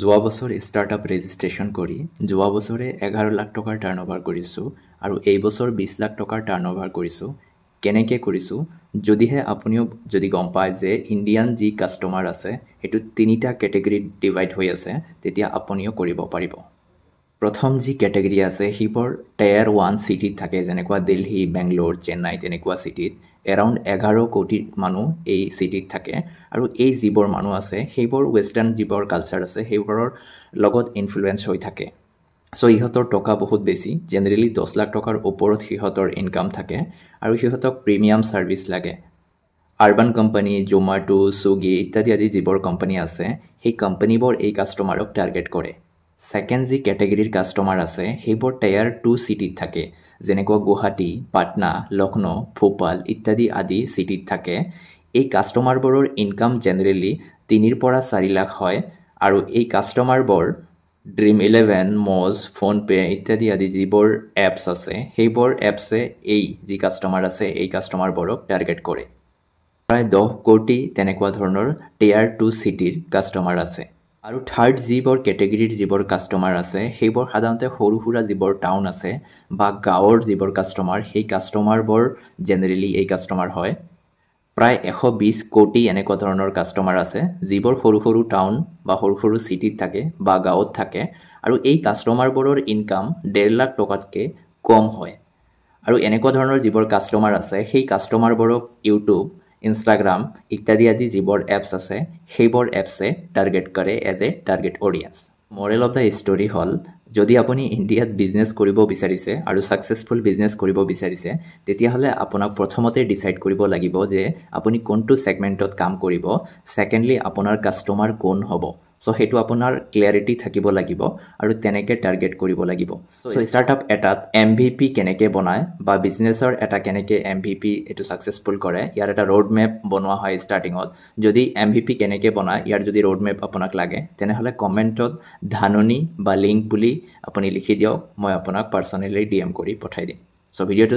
যোৱা বছৰ startup registration কৰি যোৱা বছৰে 11 লাখ টকাৰ টাৰ্ণঅভাৰ কৰিছোঁ আৰু এই বছৰ 20 লাখ টকাৰ টাৰ্ণঅভাৰ কৰিছোঁ। কেনেকৈ কৰিছোঁ? যদিহে আপুনিও যদি গম পায় যে ইণ্ডিয়ান যি কাষ্টমাৰ আছে সেইটো 3টা কেটেগৰীত ডিভাইড হৈ আছে, তেতিয়া আপুনিও কৰিব পাৰিব। প্ৰথম যি কেটেগৰী আছে সেইবোৰ টায়াৰ 1 চিটিত থাকে, যেনেকুৱা দিল্লী, বেংগলোৰ, চেন্নাই তেনেকুৱা চিটিত। এৰাউণ্ড 11 কোটি মানুহ এই চিটিত থাকে আৰু এই যিবোৰ মানুহ আছে সেইবোৰ ৱেষ্টাৰ্ণ যিবোৰ কালচাৰ আছে সেইবোৰৰ লগত ইনফ্লুৱেঞ্চ হৈ থাকে। চ' ইহঁতৰ টকা বহুত বেছি, জেনেৰেলি 10 লাখ টকাৰ ওপৰত সিহঁতৰ ইনকাম থাকে আৰু সিহঁতক প্ৰিমিয়াম ছাৰ্ভিচ লাগে। আৰ্বান কোম্পানী, জোমাটো, ছুইগি ইত্যাদি আদি যিবোৰ কোম্পানী আছে সেই কোম্পানীবোৰ এই কাষ্টমাৰক টাৰ্গেট কৰে। ছেকেণ্ড যি কেটেগৰীৰ কাষ্টমাৰ আছে সেইবোৰ টায়াৰ 2 চিটিত থাকে, যেনেকুৱা গুৱাহাটী, পাটনা, লক্ষ্ণৌ, ভোপাল ইত্যাদি আদি চিটিত থাকে। এই কাষ্টমাৰবোৰৰ ইনকাম জেনেৰেলি 3 পৰা 4 লাখ হয় আৰু এই কাষ্টমাৰবোৰ Dream11, মজ, ফোনপে ইত্যাদি আদি যিবোৰ এপছ আছে সেইবোৰ এপছে এই যি কাষ্টমাৰ আছে এই কাষ্টমাৰবোৰক টাৰ্গেট কৰে। প্ৰায় 10 কোটি তেনেকুৱা ধৰণৰ টায়াৰ 2 চিটিৰ কাষ্টমাৰ আছে। আৰু থাৰ্ড যিবোৰ কেটেগৰীৰ যিবোৰ কাষ্টমাৰ আছে সেইবোৰ সাধাৰণতে সৰু সুৰা যিবোৰ টাউন আছে বা গাঁৱৰ যিবোৰ কাষ্টমাৰ সেই কাষ্টমাৰবোৰ জেনেৰেলি এই কাষ্টমাৰ হয়। প্ৰায় 120 কোটি এনেকুৱা ধৰণৰ কাষ্টমাৰ আছে যিবোৰ সৰু সৰু টাউন বা সৰু সৰু চিটিত থাকে বা গাঁৱত থাকে আৰু এই কাষ্টমাৰবোৰৰ ইনকাম 1.5 লাখ টকাতকৈ কম হয়। আৰু এনেকুৱা ধৰণৰ যিবোৰ কাষ্টমাৰ আছে সেই কাষ্টমাৰবোৰক ইউটিউব, ইনষ্টাগ্ৰাম ইত্যাদি আদি যিবোৰ এপছ আছে সেইবোৰ এপছে টাৰ্গেট কৰে as a target audience. Moral of the story হ'ল, যদি আপুনি ইণ্ডিয়াত বিজনেছ কৰিব বিচাৰিছে আৰু ছাকচেছফুল বিজনেছ কৰিব বিচাৰিছে তেতিয়াহ'লে আপোনাক প্ৰথমতে ডিচাইড কৰিব লাগিব যে আপুনি কোনটো ছেগমেণ্টত কাম কৰিব। ছেকেণ্ডলি আপোনাৰ কাষ্টমাৰ কোন হ'ব। চ' সেইটো আপোনাৰ ক্লিয়াৰিটি থাকিব লাগিব আৰু তেনেকৈ টাৰ্গেট কৰিব লাগিব। চ' ষ্টাৰ্টআপ এটাত MVP কেনেকৈ বনায় বা বিজনেছৰ এটা কেনেকৈ MVP এইটো ছাকচেছফুল কৰে, ইয়াৰ এটা ৰোড মেপ বনোৱা হয় ষ্টাৰ্টিঙত। যদি MVP কেনেকৈ বনায় ইয়াৰ যদি ৰোড মেপ আপোনাক লাগে তেনেহ'লে কমেণ্টত ধাননি বা লিংক বুলি আপুনি লিখি দিয়ক, মই আপোনাক পাৰ্চনেলি DM কৰি পঠাই দিম। চ' ভিডিঅ'টো